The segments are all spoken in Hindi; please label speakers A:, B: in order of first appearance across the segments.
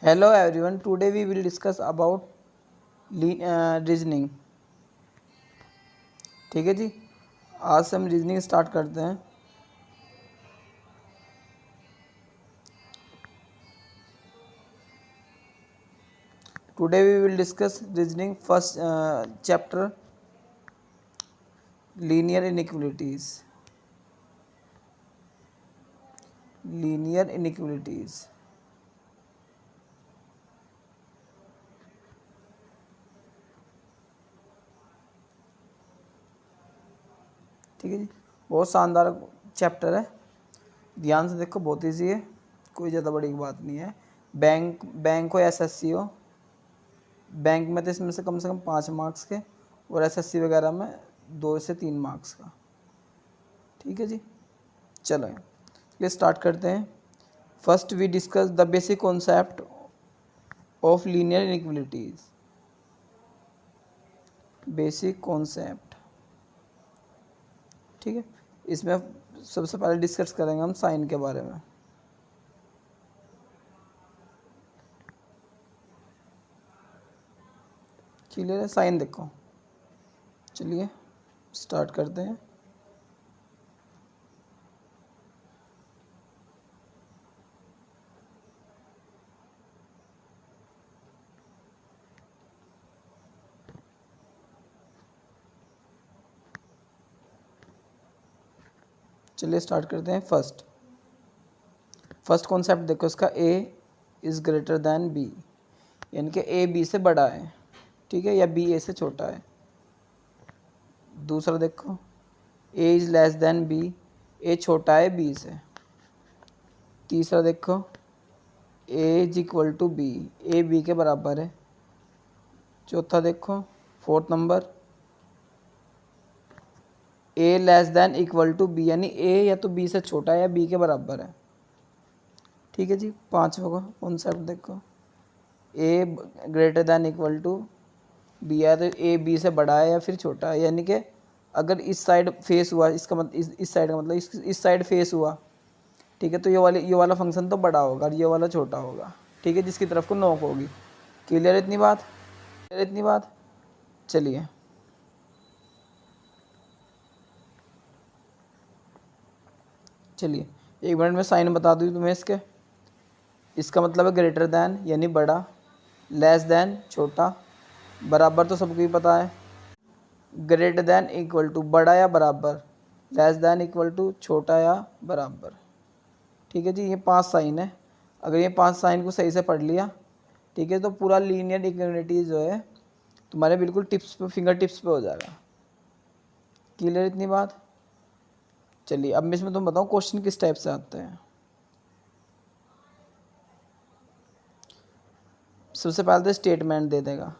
A: Hello everyone, today we will discuss about reasoning. ठीक है जी, आज से हम रीजनिंग स्टार्ट करते हैं। Today we will discuss reasoning first chapter linear inequalities. Linear inequalities ठीक है जी, बहुत शानदार चैप्टर है। ध्यान से देखो, बहुत ईजी है, कोई ज़्यादा बड़ी बात नहीं है। बैंक हो एसएससी हो, बैंक में तो इसमें से कम 5 मार्क्स के, और एसएससी वगैरह में 2 से 3 मार्क्स का। ठीक है जी, चलो ये स्टार्ट करते हैं। First we discuss the basic concept of linear inequalities. Basic concept, ठीक है। इसमें सबसे पहले डिस्कस करेंगे हम साइन के बारे में। क्लियर है? साइन देखो, चलिए स्टार्ट करते हैं। चलिए स्टार्ट करते हैं। फर्स्ट कॉन्सेप्ट देखो इसका, A is greater than B, यानी कि ए बी से बड़ा है, ठीक है, या बी ए से छोटा है। दूसरा देखो, A is less than B, A छोटा है बी से। तीसरा देखो, A is equal to B, A B के बराबर है। चौथा देखो, fourth number, A less than equal to B, यानी ए या तो बी से छोटा है या बी के बराबर है। ठीक है जी। पांचवा का कॉन्सेप्ट देखो, A greater than equal to B है, तो ए बी से बड़ा है या फिर छोटा है, यानी कि अगर इस साइड फेस हुआ, इसका मतलब इस साइड का मतलब इस साइड फेस हुआ, ठीक है, तो ये वाला फंक्शन तो बड़ा होगा और ये वाला छोटा होगा, ठीक है, जिसकी तरफ को नोक होगी। क्लियर इतनी बात? क्लियर इतनी बात? चलिए चलिए 1 मिनट में साइन बता दूँ तुम्हें इसके। इसका मतलब है ग्रेटर दैन यानी बड़ा, लेस दैन छोटा, बराबर तो सबको ही पता है। ग्रेटर दैन इक्वल टू बड़ा या बराबर, लेस दैन इक्वल टू छोटा या बराबर। ठीक है जी, ये 5 साइन है। अगर ये 5 साइन को सही से पढ़ लिया, ठीक है, तो पूरा लीनियर इक्वालिटीज जो है तुम्हारे बिल्कुल टिप्स पे, फिंगर टिप्स पे हो जाएगा। क्लियर इतनी बात? चलिए अब मैं इसमें तुम बताओ क्वेश्चन किस टाइप से आते हैं। सबसे पहले तो स्टेटमेंट दे देगा,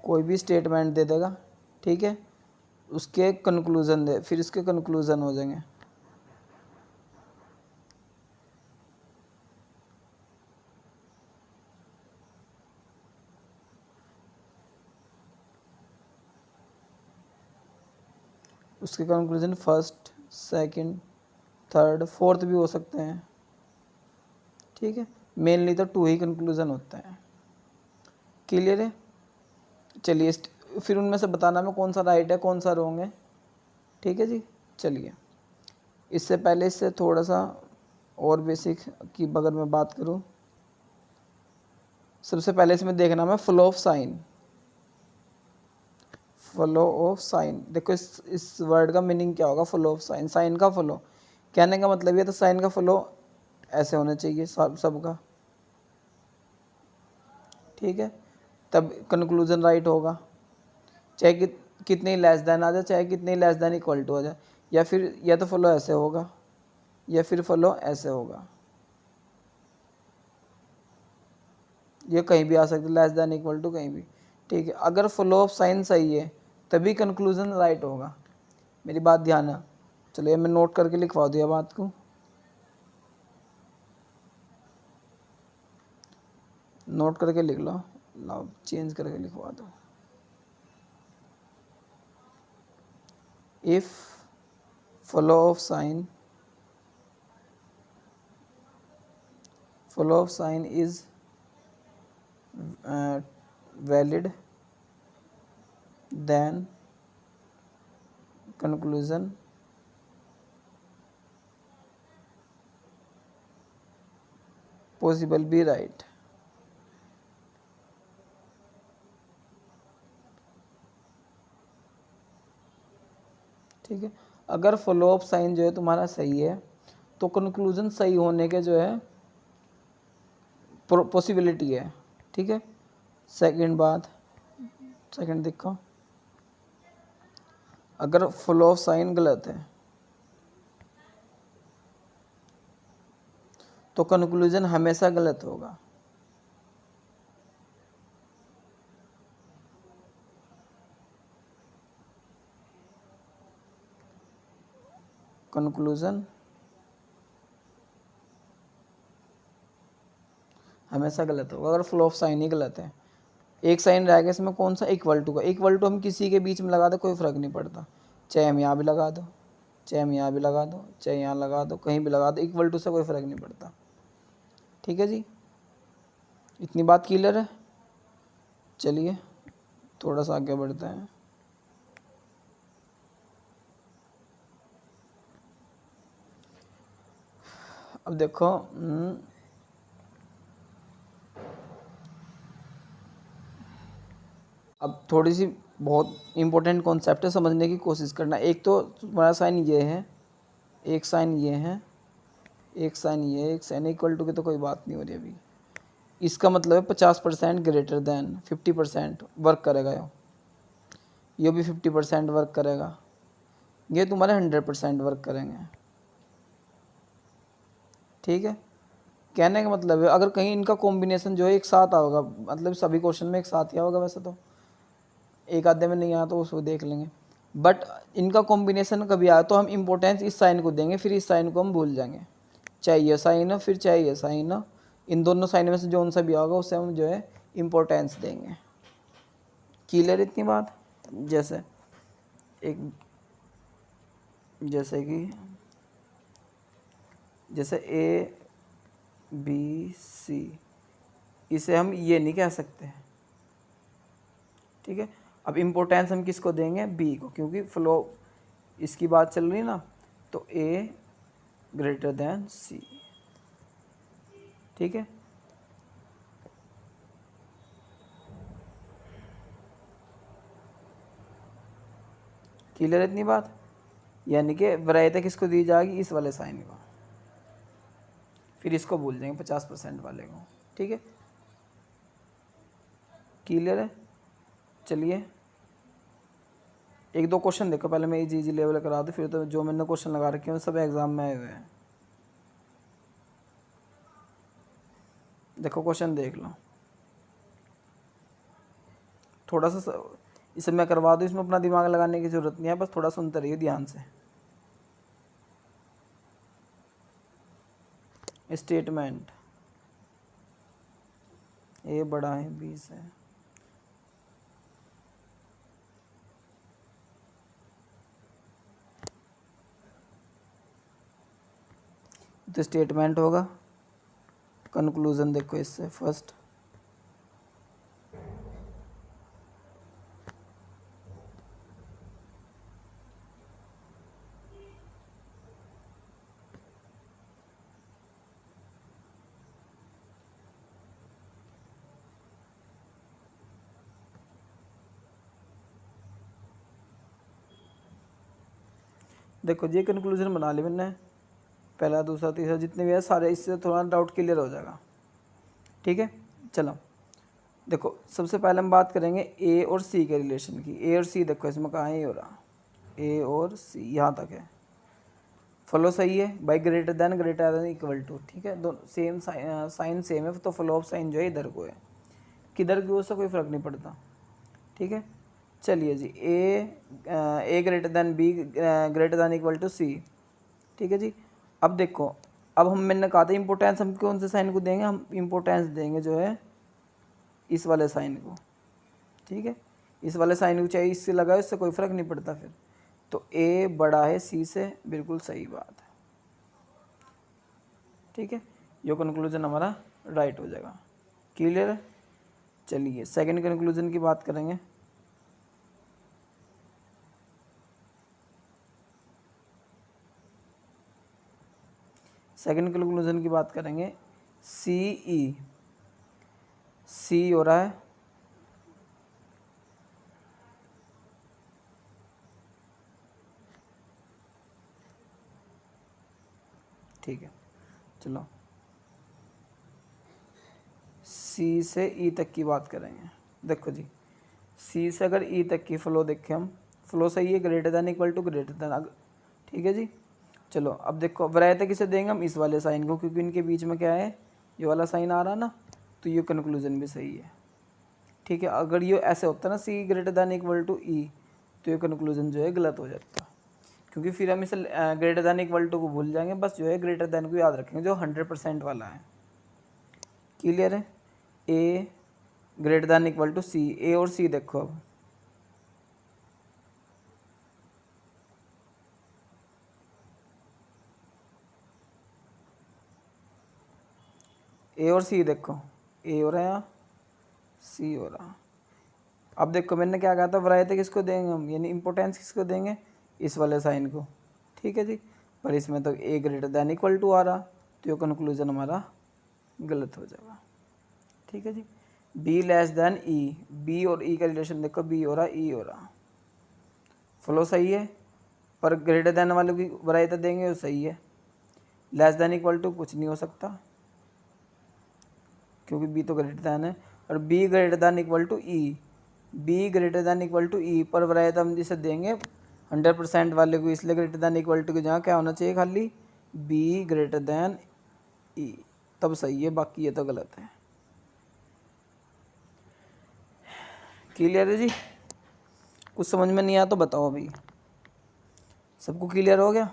A: कोई भी स्टेटमेंट दे देगा, ठीक है, उसके कंक्लूजन दे, फिर उसके कंक्लूजन हो जाएंगे। उसके conclusion first, second, third, fourth भी हो सकते हैं, ठीक है, मेनली तो 2 ही कंक्लूजन होते हैं। क्लियर है? चलिए फिर उनमें से बताना में कौन सा राइट है कौन सा रॉन्ग है। ठीक है जी। चलिए इससे पहले इससे थोड़ा सा और बेसिक की अगर मैं बात करूं, सबसे पहले इसमें देखना मैं flow of sine. Flow of sine देखो, इस वर्ड का मीनिंग क्या होगा? फ्लो ऑफ साइन, साइन का फ्लो, कहने का मतलब ये तो साइन का फ्लो ऐसे होना चाहिए सबका, ठीक है, तब कंक्लूजन राइट होगा। चाहे कितनी लेस देन आ जाए, चाहे कितनी लेस देन इक्वल टू आ जाए, या फिर या तो फ्लो ऐसे होगा या फिर फ्लो ऐसे होगा, ये कहीं भी आ सकता है, लेस देन इक्वल टू कहीं भी, ठीक है। अगर फ्लो ऑफ साइन सही है तभी कंक्लूजन राइट होगा, मेरी बात ध्यान है। चलिए मैं नोट करके लिखवा दिया बात को, नोट करके लिख लो, लाओ चेंज करके लिखवा दो। If flow of sine follow of sign is valid, then conclusion possible be right। ठीक है, अगर फॉलो अप साइन जो है तुम्हारा सही है तो कंक्लूजन सही होने के जो है पॉसिबिलिटी है। ठीक है, सेकंड देखो, अगर फॉलो अप साइन गलत है तो कंक्लूजन हमेशा गलत होगा। कंक्लूजन हमेशा गलत होगा अगर फ्लो ऑफ साइन ही गलत है। एक साइन रह गया इसमें, कौन सा, इक्वल टू का। इक्वल टू हम किसी के बीच में लगा दो कोई फ़र्क नहीं पड़ता, चाहे हम यहाँ भी लगा दो, चाहे हम यहाँ भी लगा दो, चाहे यहाँ लगा दो, कहीं भी लगा दो, इक्वल टू से कोई फ़र्क नहीं पड़ता। ठीक है जी, इतनी बात क्लियर है। चलिए थोड़ा सा आगे बढ़ते हैं। अब देखो, अब थोड़ी सी बहुत इम्पोर्टेंट कॉन्सेप्ट है, समझने की कोशिश करना। एक तो तुम्हारा साइन ये है, एक साइन ये है, एक साइन ये, एक साइन इक्वल टू की तो कोई बात नहीं हो रही अभी। इसका मतलब है 50% ग्रेटर देन 50% वर्क करेगा ये भी 50% वर्क करेगा, ये तुम्हारे 100% वर्क करेंगे। ठीक है, कहने का मतलब है अगर कहीं इनका कॉम्बिनेशन जो है एक साथ होगा, मतलब सभी क्वेश्चन में एक साथ ही होगा, वैसे तो एक आधे में नहीं आया तो उसको देख लेंगे, बट इनका कॉम्बिनेशन कभी आया तो हम इम्पोर्टेंस इस साइन को देंगे, फिर इस साइन को हम भूल जाएंगे, चाहे ये साइन हो फिर चाहे ये साइन हो, इन दोनों साइन में से जो उनसा भी होगा उससे हम जो है इम्पोर्टेंस देंगे। क्लियर इतनी बात। जैसे जैसे ए बी सी, इसे हम ये नहीं कह सकते। ठीक है, अब इम्पोर्टेंस हम किसको देंगे, बी को, क्योंकि फ्लो इसकी बात चल रही ना, तो ए ग्रेटर देन सी। ठीक है, क्लियर इतनी बात। यानी कि वरीयता किसको दी जाएगी, इस वाले साइन को, फिर इसको भूल जाएंगे 50% वाले को। ठीक है, क्लियर है। चलिए एक दो क्वेश्चन देखो, पहले मैं इजी लेवल करा दूँ, फिर तो जो मैंने क्वेश्चन लगा रखे हैं सब एग्जाम में आए हुए हैं। देखो क्वेश्चन देख लो, थोड़ा सा इसे मैं करवा दूँ, इसमें अपना दिमाग लगाने की ज़रूरत नहीं है, बस थोड़ा सुनते रहिए ध्यान से। स्टेटमेंट ए बड़ा है बी से, तो स्टेटमेंट होगा। कंक्लूजन देखो इससे, फर्स्ट देखो ये कंक्लूजन बना लिया मैंने, पहला दूसरा तीसरा जितने भी है सारे, इससे थोड़ा डाउट क्लियर हो जाएगा। ठीक है, चलो देखो सबसे पहले हम बात करेंगे ए और सी के रिलेशन की। ए और सी देखो इसमें कहाँ है, ये हो रहा ए और सी, यहाँ तक है। फ्लो सही है भाई, ग्रेटर देन इक्वल टू। ठीक है, दोनों सेम साइन सेम है, तो फ्लो ऑफ साइन जो है इधर को है, किधर की उससे कोई फ़र्क नहीं पड़ता। ठीक है, चलिए जी, A greater than B greater than equal to C. ठीक है जी, अब देखो, अब मैंने कहा था इम्पोर्टेंस हम कौन से साइन को देंगे, हम इम्पोर्टेंस देंगे जो है इस वाले साइन को। ठीक है, इस वाले साइन को चाहे इससे लगाओ, इससे कोई फ़र्क नहीं पड़ता फिर। तो ए बड़ा है सी से, बिल्कुल सही बात है। ठीक है, ये कंक्लूजन हमारा राइट हो जाएगा। क्लियर है। चलिए सेकंड कंक्लूजन की बात करेंगे। सेकंड कंक्लूजन की बात करेंगे। सी हो रहा है, ठीक है। चलो सी से ई तक की बात करेंगे। देखो जी, सी से अगर ई तक की फ़्लो देखें हम, फ़्लो सही है, greater than equal to greater than, ठीक है जी। चलो अब देखो वरीयता किसे देंगे हम, इस वाले साइन को, क्योंकि इनके बीच में क्या है, ये वाला साइन आ रहा ना, तो ये कंक्लूजन भी सही है, ठीक है। अगर ये ऐसे होता ना सी ग्रेटर दैन इक्वल टू ई, तो ये कंक्लूजन जो है गलत हो जाता, क्योंकि फिर हम इसे ग्रेटर दैन इक्वल टू को भूल जाएंगे, बस जो है ग्रेटर दैन को याद रखेंगे जो 100% वाला है। क्लियर है। ए ग्रेटर दैन इक्वल टू सी, ए और सी देखो अब, ए और सी देखो, ए हो रहा है यहाँ, सी हो रहा। अब देखो मैंने क्या कहा था, वरीयता किसको देंगे हम, यानी इंपोर्टेंस किसको देंगे, इस वाले साइन को, ठीक है जी। पर इसमें तो A greater than equal to आ रहा, तो ये कंक्लूजन हमारा गलत हो जाएगा, ठीक है जी। B less than E, B और ई का रिलेशन देखो, बी हो रहा ई हो रहा, फ्लो सही है, पर ग्रेटर देन वाले की वरीयता देंगे वो सही है। लेस देन इक्वल टू कुछ नहीं हो सकता, क्योंकि बी तो ग्रेटर दैन है, और B greater than equal to E, B greater than equal to E, पर वरीयता हम जिसे देंगे 100% वाले को, इसलिए ग्रेटर दैन इक्वल टू की जहाँ क्या होना चाहिए, खाली बी ग्रेटर दैन ई, तब सही है, बाकी ये तो गलत है। क्लियर है जी। कुछ समझ में नहीं आया तो बताओ अभी, सबको क्लियर हो गया।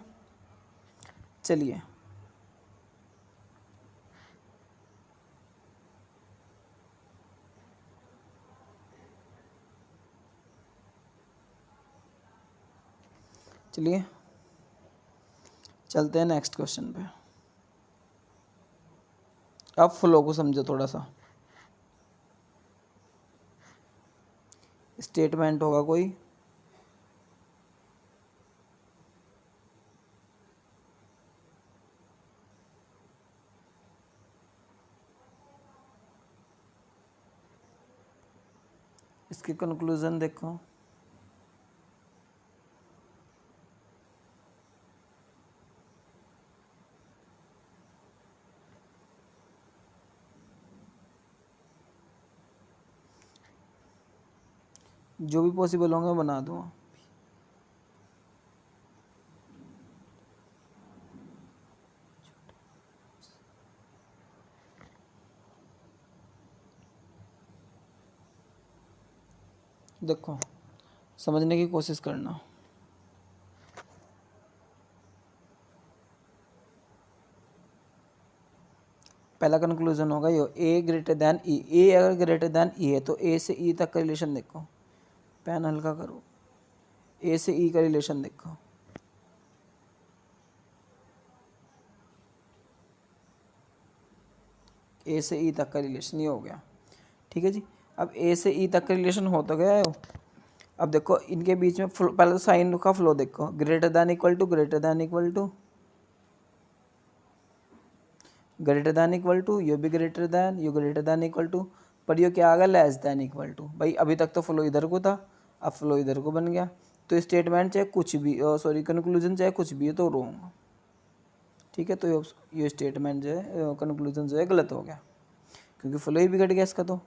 A: चलिए चलिए चलते हैं नेक्स्ट क्वेश्चन पे। अब फ्लो को समझो थोड़ा सा। स्टेटमेंट होगा कोई, इसकी कंक्लूजन देखो, जो भी पॉसिबल होंगे मैं बना दूँगा। देखो समझने की कोशिश करना। पहला कंक्लूजन होगा ये, ए ग्रेटर दैन ई, ए अगर ग्रेटर दैन ई है तो ए से ई तक का रिलेशन देखो, पेन हल्का करो, ए से ई का रिलेशन देखो, ए से ई तक का रिलेशन ये हो गया, ठीक है जी। अब ए से ई तक का रिलेशन हो तो गया है। अब देखो इनके बीच में पहले तो साइन का फ्लो देखो, greater than equal to greater than equal to greater than equal to, ये भी ग्रेटर दैन, ये ग्रेटर दैन इक्वल टू, पर ये क्या आ गया, लेस दैन इक्वल टू। भाई अभी तक तो फ्लो इधर को था, अब फ्लो इधर को बन गया, तो स्टेटमेंट चाहे कुछ भी, सॉरी कंक्लूजन चाहे कुछ भी है तो रॉन्ग, ठीक है। तो ये स्टेटमेंट जो है, कंक्लूजन जो है गलत हो गया, क्योंकि फ्लो ही बिगड़ गया इसका। तो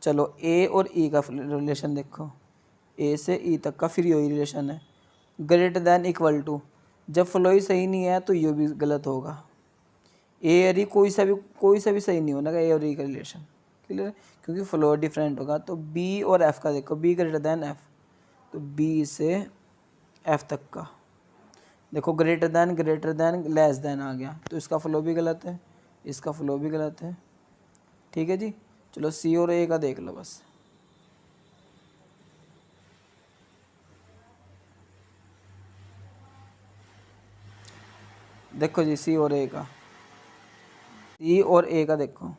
A: चलो ए और ई का रिलेशन देखो, ए से ई तक का फिर यही रिलेशन है, ग्रेटर दैन इक्वल टू, जब फ्लो ही सही नहीं है तो ये भी गलत होगा। ए और ई कोई सा भी सही नहीं होना, ए और ई का रिलेशन, क्लियर है, क्योंकि फ्लो डिफरेंट होगा। तो बी और एफ का देखो, बी ग्रेटर दैन एफ, तो बी से एफ तक का देखो, ग्रेटर दैन लेस दैन आ गया, तो इसका फ्लो भी गलत है, इसका फ्लो भी गलत है, ठीक है जी। चलो सी और ए का देख लो बस। देखो जी सी और ए का, सी और ए का देखो,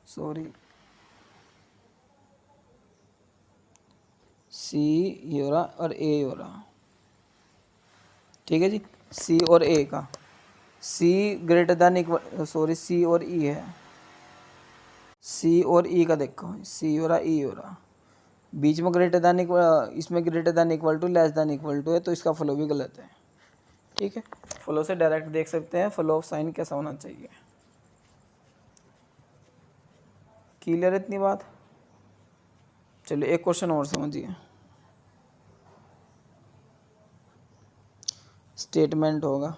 A: सॉरी, सी ये हो रहा और ए हो रहा, ठीक है जी। सी और ए का, सी ग्रेटर देन इक्वल, सॉरी, सी और ई है, सी और ई का देखो, सी हो रहा ई हो रहा, बीच में ग्रेटर देन इक्वल, इसमें greater than equal to less than equal to है, तो इसका फ्लो भी गलत है, ठीक है। फ्लो से डायरेक्ट देख सकते हैं फ्लो ऑफ साइन कैसा होना चाहिए। क्लियर है इतनी बात? चलिए एक क्वेश्चन और समझिए। स्टेटमेंट होगा,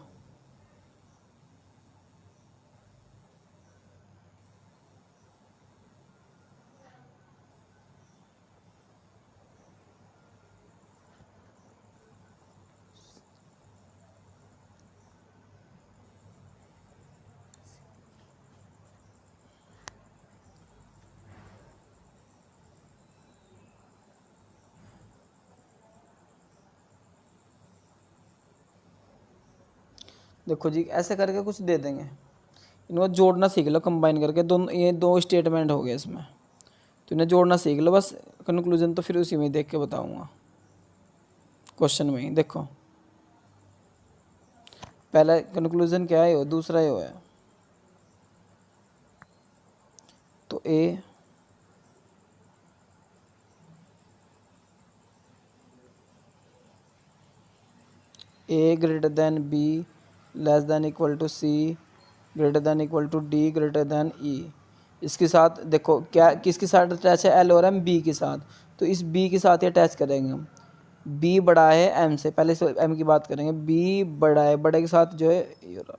A: देखो जी ऐसे करके कुछ दे देंगे, इनको जोड़ना सीख लो, कंबाइन करके दोनों, ये दो स्टेटमेंट हो गए इसमें, तो इन्हें जोड़ना सीख लो बस, कंक्लूजन तो फिर उसी में देख के बताऊंगा, क्वेश्चन में ही देखो। पहला कंक्लूजन क्या है, दूसरा ये है, तो A greater than B less than equal to C greater than equal to D greater than E. इसके साथ देखो क्या किसके साथ अटैच है, एल और एम बी के साथ, तो इस बी के साथ ही अटैच करेंगे हम। बी बड़ा है एम से, पहले से एम की बात करेंगे, बी बड़ा है, बड़े के साथ जो है ये रहा,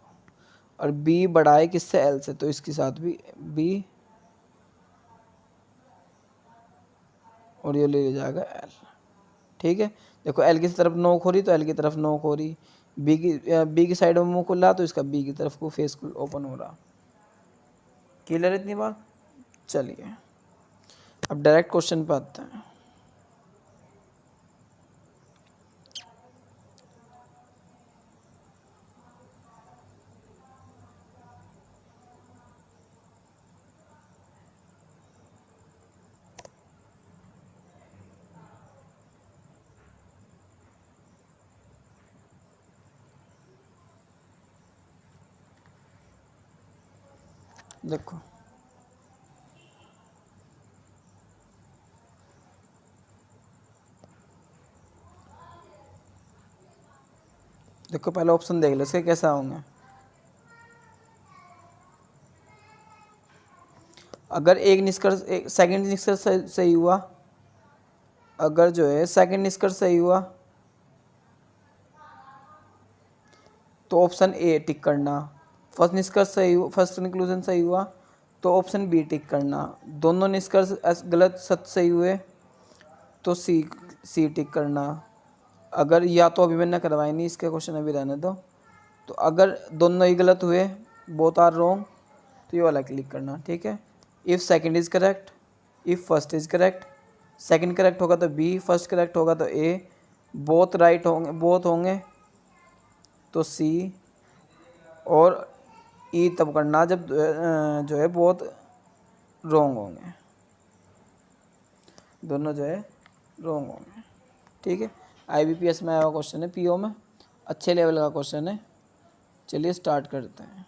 A: और बी बड़ा है किससे, एल से, तो इसके साथ भी बी, और ये ले जाएगा एल, ठीक है। देखो एल की तरफ नोक हो रही तो एल की तरफ नोक हो रही, बी की साइड में मुंह खुला तो इसका बी की तरफ को फेस ओपन हो रहा। क्लियर इतनी बात? चलिए अब डायरेक्ट क्वेश्चन पे आते हैं। देखो देखो पहले ऑप्शन देख लो इसके कैसा होंगे। अगर एक निष्कर्ष, एक सेकंड निष्कर्ष सही हुआ, अगर जो है सेकंड निष्कर्ष सही हुआ तो ऑप्शन ए टिक करना, फर्स्ट निष्कर्ष सही हुआ, फर्स्ट कंक्लूजन सही हुआ तो ऑप्शन बी टिक करना, दोनों निष्कर्ष गलत सत्य सही हुए तो सी टिक करना। अगर या तो अभी मैंने करवाई नहीं, इसके क्वेश्चन अभी रहने दो, तो अगर दोनों ही गलत हुए, बोथ आर रॉन्ग, तो ये वाला क्लिक करना, ठीक है। If second is correct, if first is correct, second correct होगा तो बी, फर्स्ट करेक्ट होगा तो ए, बोथ राइट होंगे, बोथ होंगे तो सी, और ई तब करना जब जो है बोथ रॉन्ग होंगे, दोनों जो है रॉन्ग होंगे, ठीक है। IBPS में आया हुआ क्वेश्चन है, PO में अच्छे लेवल का क्वेश्चन है। चलिए स्टार्ट करते हैं।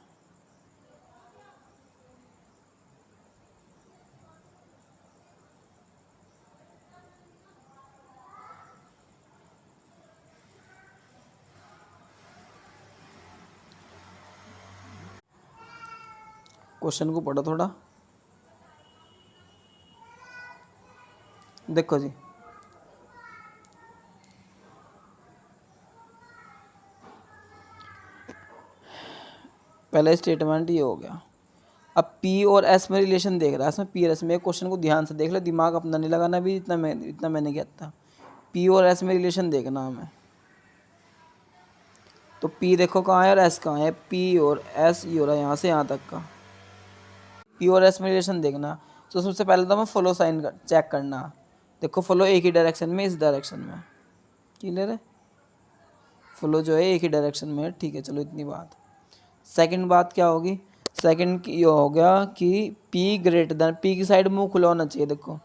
A: क्वेश्चन को पढ़ो थोड़ा, देखो जी पहला स्टेटमेंट ये हो गया। अब P और S में रिलेशन देख रहा है, इसमें P और S में, एक क्वेश्चन को ध्यान से देख लो, दिमाग अपना नहीं लगाना भी, इतना मैंने कहता। P और S में रिलेशन देखना हमें, तो P देखो कहाँ है और S कहाँ है, P और S ये हो रहा है यहाँ से यहाँ तक का। P और S में रिलेशन देखना, तो सबसे पहले तो हमें फॉलो साइन चेक करना। देखो फॉलो एक ही डायरेक्शन में, इस डायरेक्शन में, क्लियर है, फ्लो जो है एक ही डायरेक्शन में है, ठीक है। चलो इतनी बात। सेकंड बात क्या होगी, सेकंड की ये हो गया कि P ग्रेटर देन, P की साइड मुंह खुला होना चाहिए। देखो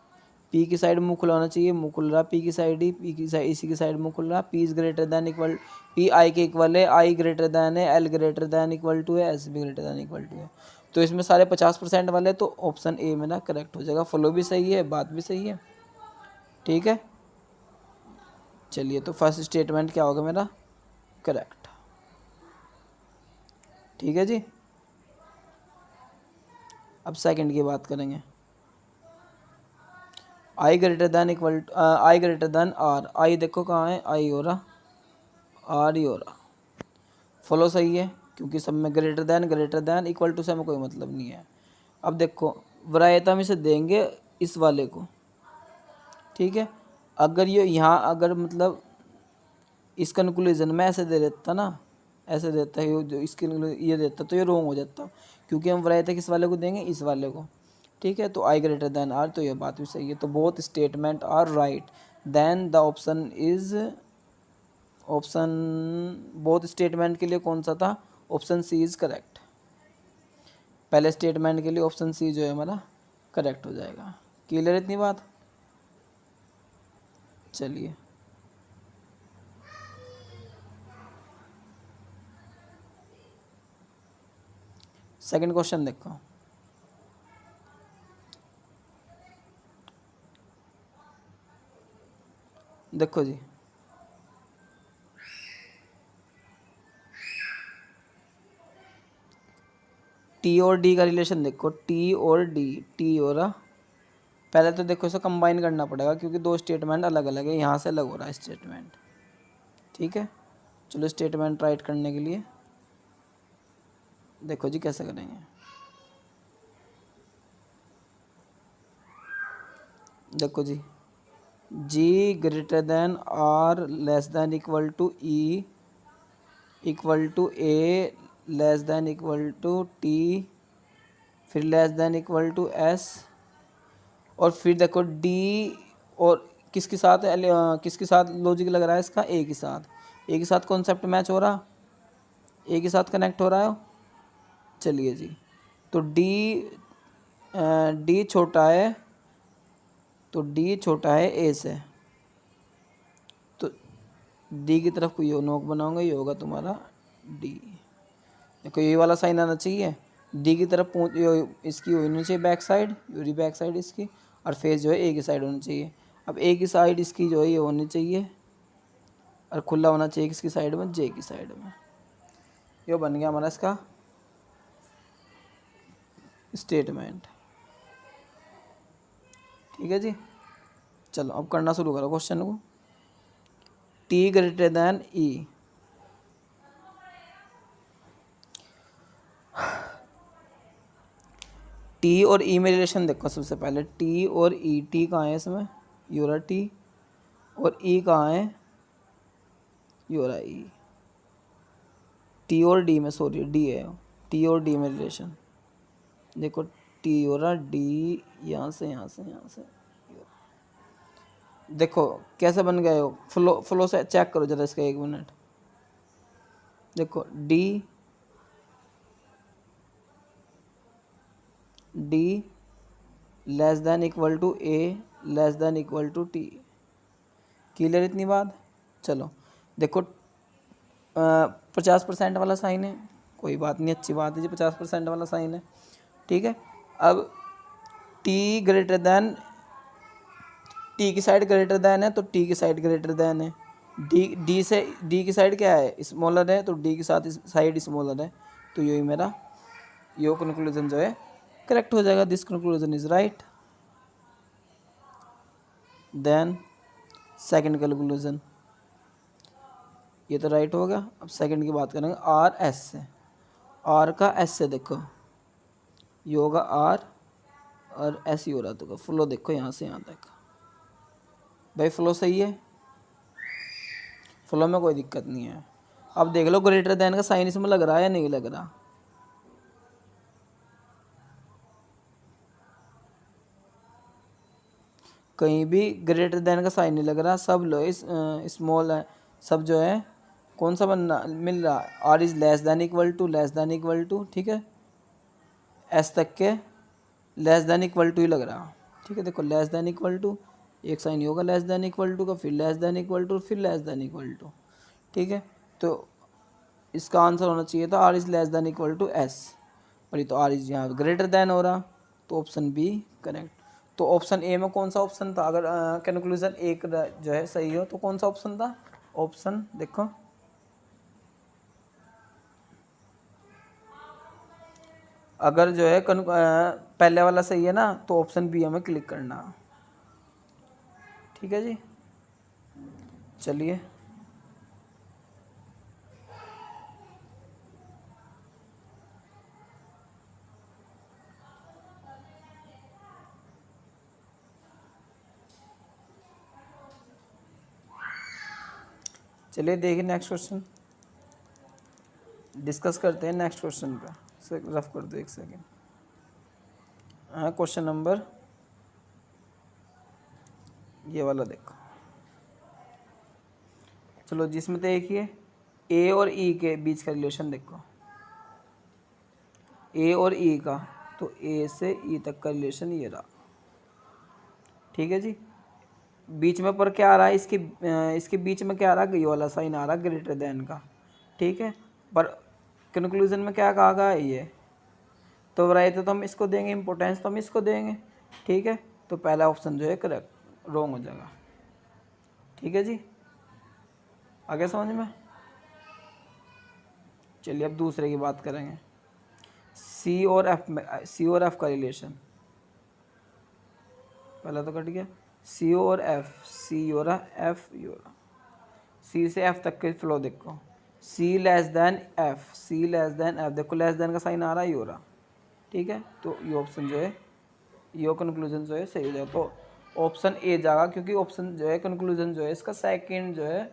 A: P की साइड मुंह खुला होना चाहिए, मुंह खुल रहा P की साइड ही, P की साइड इसी की साइड मुंह खुल रहा। P is greater than equal, P I के इक्वल है, I ग्रेटर देन है, L greater than equal to है, S भी ग्रेटर देन इक्वल टू है। तो इसमें सारे 50% वाले, तो ऑप्शन ए मेरा करेक्ट हो जाएगा। फ्लो भी सही है, बात भी सही है, ठीक है। चलिए तो फर्स्ट स्टेटमेंट क्या होगा मेरा, करेक्ट, ठीक है जी। अब सेकंड की बात करेंगे, I greater than equal, I greater than R, I देखो कहाँ है, आई हो रहा, आर ही हो रहा। फॉलो सही है क्योंकि सब में ग्रेटर देन इक्वल टू से हमें कोई मतलब नहीं है। अब देखो वरीयता हम इसे देंगे इस वाले को, ठीक है। अगर ये यहाँ अगर मतलब इस कंक्लूजन में ऐसे दे देता ना, ऐसे देता है जो इसके ये देता तो ये रॉन्ग हो जाता, क्योंकि हम वरीयता किस वाले को देंगे, इस वाले को, ठीक है। तो आई ग्रेटर देन आर, तो ये बात भी सही है। तो both statement are right, then the option is, option both statement के लिए कौन सा था, ऑप्शन सी इज करेक्ट। पहले स्टेटमेंट के लिए ऑप्शन सी जो है हमारा करेक्ट हो जाएगा। क्लियर इतनी बात, चलिए सेकंड क्वेश्चन देखो, देखो जी टी और डी का रिलेशन देखो, टी और डी, टी हो रहा, पहले तो देखो इसे कंबाइन करना पड़ेगा क्योंकि दो स्टेटमेंट अलग अलग है, यहाँ से अलग हो रहा है स्टेटमेंट, ठीक है। चलो स्टेटमेंट राइट करने के लिए देखो जी कैसे करेंगे। देखो जी, G greater than R less than equal to E equal to A less than equal to T, फिर less than equal to S, और फिर देखो डी और किसके साथ किसके साथ लॉजिक लग रहा है इसका, ए के साथ, ए के साथ कॉन्सेप्ट मैच हो रहा, ए के साथ कनेक्ट हो रहा है। चलिए जी, तो डी छोटा है, तो डी छोटा है ए से, तो डी की तरफ कोई नोक बनाऊंगा, ये होगा तुम्हारा डी। देखो ये वाला साइन आना चाहिए, डी की तरफ इसकी होनी चाहिए back side, Yuri back side इसकी, और फेस जो है ए की साइड होनी चाहिए। अब ए की साइड इसकी जो है ये होनी चाहिए, और खुला होना चाहिए किसकी साइड में, जे की साइड में। ये बन गया हमारा इसका स्टेटमेंट, ठीक है जी। चलो अब करना शुरू करो क्वेश्चन को। टी ग्रेटर देन ई, टी और ई में रिलेशन देखो सबसे पहले, टी और ई, टी कहाँ है इसमें, यूरा टी, और ई कहाँ है, यूरा ई। टी और डी में, सॉरी डी है, टी और डी में रिलेशन देखो, टी यूरा डी, यहाँ से यहाँ से यहाँ से, देखो कैसे बन गए हो, फ्लो से चेक करो जरा इसका, एक मिनट। देखो D D less than equal to A less than equal to T, clear इतनी बात। चलो देखो 50% वाला साइन है, कोई बात नहीं, अच्छी बात है जी, 50% वाला साइन है, ठीक है। अब टी ग्रेटर देन, टी की साइड ग्रेटर देन है तो टी की साइड ग्रेटर देन है, डी से डी की साइड क्या है, स्मॉलर है, तो डी के साथ साइड स्मॉलर है, तो यही मेरा यो कंक्लूजन जो है करेक्ट हो जाएगा। This conclusion is right. Then second conclusion, ये तो राइट हो गया। अब सेकंड की बात करेंगे, आर एस से, आर का एस से देखो ये होगा आर, और एस ही हो रहा, तो फ्लो देखो यहाँ से यहाँ तक, भाई फ्लो सही है, फ्लो में कोई दिक्कत नहीं है। अब देख लो ग्रेटर देन का साइन इसमें लग रहा है या नहीं लग रहा, कहीं भी ग्रेटर देन का साइन नहीं लग रहा, सब लो इस स्मॉल है, सब जो है कौन सा बनना मिल रहा, R is less than equal to, ठीक है, एस तक के लेस दैन इक्वल टू ही लग रहा, ठीक है। देखो लेस दैन इक्वल टू, एक साइन ही होगा लेस दैन इक्वल टू का, फिर लेस दैन इक्वल टू, फिर लेस दैन इक्वल टू, ठीक है। तो इसका आंसर होना चाहिए था R is less than equal to S, और ये तो आर इज़ यहाँ ग्रेटर दैन हो रहा, तो ऑप्शन बी करेक्ट। तो ऑप्शन ए में कौन सा ऑप्शन था, अगर कंक्लूजन एक जो है सही हो तो कौन सा ऑप्शन था, ऑप्शन देखो, अगर जो है पहले वाला सही है ना तो ऑप्शन बी हमें क्लिक करना, ठीक है जी। चलिए चलिए देखिए नेक्स्ट क्वेश्चन डिस्कस करते हैं, नेक्स्ट क्वेश्चन पे से रफ कर दो एक सेकेंड। हाँ क्वेश्चन नंबर ये वाला देखो, चलो जिसमें देखिए ए और ई के बीच का रिलेशन देखो, ए और ई का, तो ए से ई तक का रिलेशन ये रहा, ठीक है जी। बीच में पर क्या आ रहा है, इसके बीच में क्या आ रहा है, ये वाला साइन आ रहा है ग्रेटर देन का, ठीक है। पर कंक्लूजन में क्या कहा गया है ये, तो राइट तो हम इसको देंगे, इम्पोर्टेंस तो हम इसको देंगे, ठीक है। तो पहला ऑप्शन जो है करेक्ट रॉन्ग हो जाएगा, ठीक है जी। आगे समझ में, चलिए अब दूसरे की बात करेंगे, सी और एफ का रिलेशन, पहला तो कट गया, सी और एफ, सी हो रहा एफ ये हो रहा, सी से एफ तक के फ्लो देखो, सी लेस देन एफ, सी लेस देन एफ, देखो लेस देन का साइन आ रहा है ये हो रहा, ठीक है। तो ये ऑप्शन जो है, ये कंक्लूजन जो है सही हो जाएगा, तो ऑप्शन ए जाएगा, क्योंकि ऑप्शन जो है कंक्लूजन जो है इसका सेकंड जो है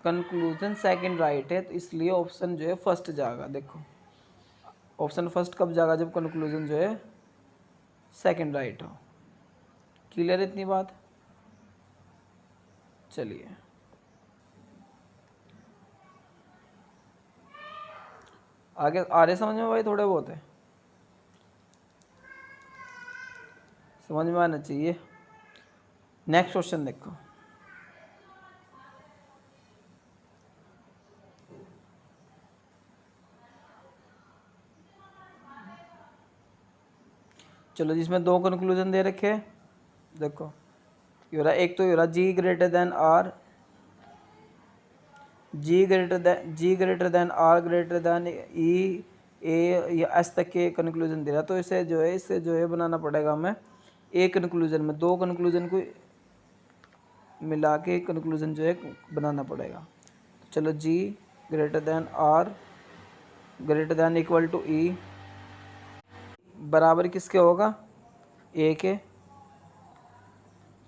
A: कंक्लूजन सेकंड राइट है, तो इसलिए ऑप्शन जो है फर्स्ट जाएगा। देखो ऑप्शन फर्स्ट कब जाएगा, जब कंक्लूजन जो है सेकंड राइट हो। क्लियर इतनी बात, चलिए आगे आ रहे समझ में भाई, थोड़े बहुत है समझ में आना चाहिए। नेक्स्ट क्वेश्चन देखो, चलो जिसमें दो कंक्लूजन दे रखे हैं, देखो ये रहा, एक तो ये रहा G greater than R, G greater than R greater than E A या एस तक के कंक्लूजन दे रहा, तो इसे जो है बनाना पड़ेगा हमें एक कंक्लूजन में, दो कंक्लूजन को मिला के कंक्लूजन जो है बनाना पड़ेगा। चलो G greater than R greater than equal to E बराबर किसके होगा, ए के,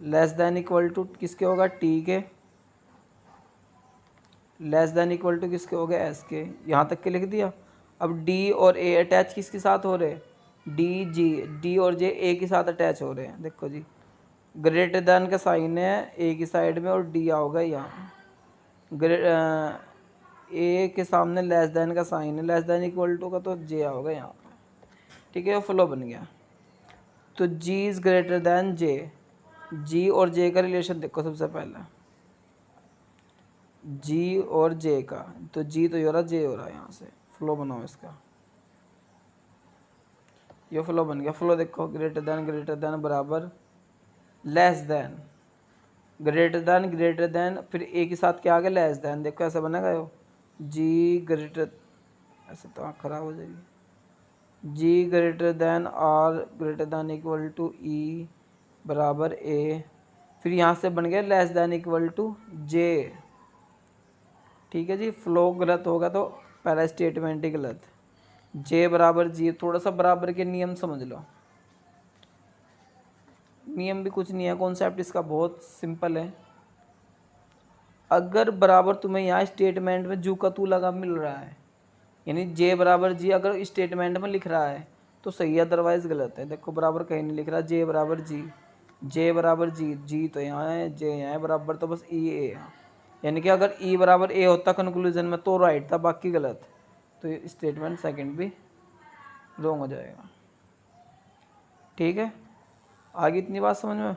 A: लेस देन इक्वल टू किसके होगा, टी के, लेस देन इक्वल टू किसके हो गए, एस के, यहाँ तक के लिख दिया। अब डी और ए अटैच किसके साथ हो रहे, डी जी, डी और जे ए के साथ अटैच हो रहे हैं, देखो जी ग्रेटर देन का साइन है ए की साइड में और डी आओगा यहाँ, ए के सामने लेस देन का साइन है, लेस देन इक्वल टू का तो जे आओगा यहाँ पे, ठीक है, फ्लो बन गया। तो जी इज़ ग्रेटर देन जे, जी और जे का रिलेशन देखो सबसे पहले, जी और जे का, तो जी तो ये हो रहा, जे हो रहा है, यहाँ से फ्लो बनाओ इसका, ये फ्लो बन गया। फ्लो देखो ग्रेटर देन बराबर लेस देन, ग्रेटर देन फिर ए के साथ क्या आ गया, लेस देन, देखो ऐसा बनेगा यो, जी ग्रेटर, ऐसे तो आँख खराब हो जाएगी, G greater than R greater than equal to E बराबर ए, फिर यहाँ से बन गया less than equal to J, ठीक है जी। फ्लो गलत होगा तो पहला स्टेटमेंट ही गलत, जे बराबर जी, थोड़ा सा बराबर के नियम समझ लो, नियम भी कुछ नहीं है, कॉन्सेप्ट इसका बहुत सिंपल है। अगर बराबर तुम्हें यहाँ स्टेटमेंट में जू का तू लगा मिल रहा है, यानी जे बराबर जी अगर स्टेटमेंट में लिख रहा है तो सही है, अदरवाइज गलत है। देखो बराबर कहीं नहीं लिख रहा, जे बराबर जी, जे बराबर जी, जी तो यहाँ है, जे यहाँ है, बराबर तो बस ई ए है, यानी कि अगर ई बराबर ए होता कंक्लूजन में तो राइट था, बाकी गलत, तो ये स्टेटमेंट सेकंड भी रॉन्ग हो जाएगा। ठीक है, आगे इतनी बात समझ में?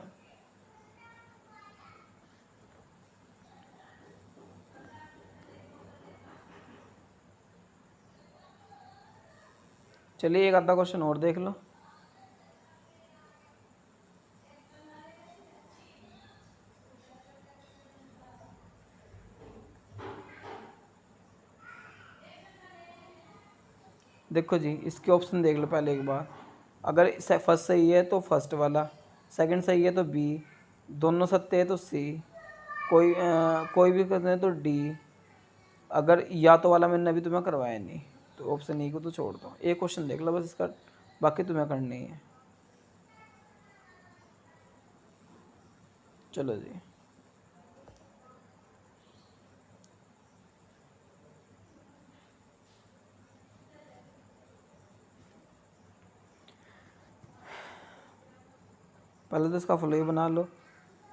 A: चलिए एक आधा क्वेश्चन और देख लो। देखो जी, इसके ऑप्शन देख लो पहले एक बार। अगर फर्स्ट सही है तो फर्स्ट वाला, सेकंड सही है तो बी, दोनों सत्य है तो सी, कोई भी करते हैं तो डी। अगर या तो वाला मैंने अभी तुम्हें करवाया नहीं तो ऑप्शन ई को तो छोड़ दो। एक क्वेश्चन देख लो बस इसका, बाकी तुम्हें करनी है। चलो जी, पहले तो इसका फ्लो ही बना लो।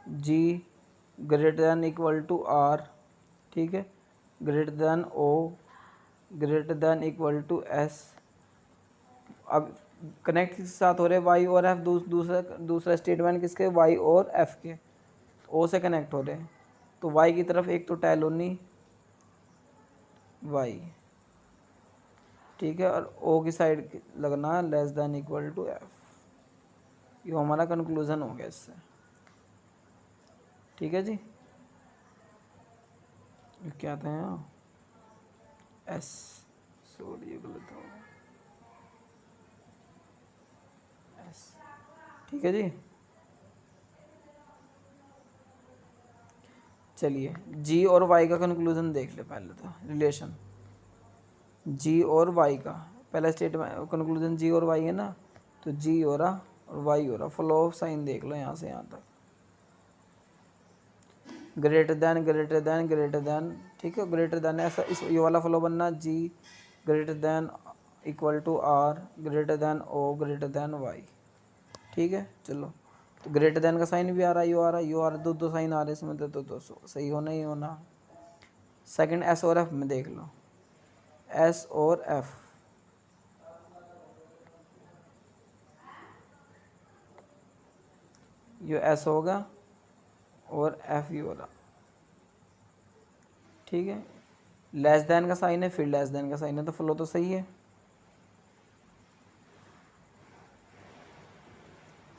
A: G greater than equal to R, ठीक है, greater than O, greater than equal to S. अब कनेक्ट किसके साथ हो रहे हैं? वाई और एफ। दूसरा दूसरा स्टेटमेंट किसके? वाई और एफ के, ओ से कनेक्ट हो रहे हैं। तो वाई की तरफ एक तो टेलोनी वाई, ठीक है, और ओ की साइड लगना less than equal to F. ये हमारा कंक्लूजन हो गया इससे। ठीक है जी, ये क्या था यहाँ? एस, सॉरी ये गलत हो गया, एस। ठीक है जी, चलिए जी और वाई का कंक्लूजन देख ले पहले तो, रिलेशन जी और वाई का। पहला स्टेटमेंट कंक्लूजन जी और वाई है ना, तो जी हो रहा और वाई हो रहा। फ्लो ऑफ साइन देख लो यहाँ से यहाँ तक, greater than greater than greater than, ठीक है, ग्रेटर दैन ऐसा इस ये वाला फ्लो बनना, G greater than equal to R, greater than O, greater than Y. ठीक है, चलो तो ग्रेटर दैन का साइन भी आ रहा है, यू आ रहा है, यू आ रहा है, दो दो साइन आ रहे हैं इसमें, तो दो सही होना ही होना। सेकंड एस और एफ में देख लो, एस और एफ, ये एस होगा और एफ यू होगा। ठीक है, लेस देन का साइन है, फिर लेस देन का साइन है, तो फ्लो तो सही है।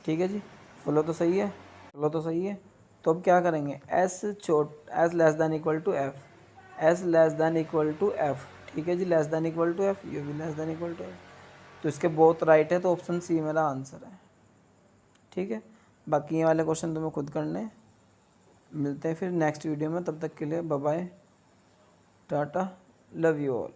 A: ठीक है जी, फ्लो तो सही है, फ्लो तो सही है। तो अब क्या करेंगे? S less than equal to F, S less than equal to F. ठीक है जी, less than equal to F, ये भी less than equal to F, तो इसके बहुत राइट है, तो ऑप्शन सी मेरा आंसर है। ठीक है, बाकी ये वाले क्वेश्चन तुम्हें खुद करने। मिलते हैं फिर नेक्स्ट वीडियो में, तब तक के लिए बाय बाय, टाटा, लव यू ऑल।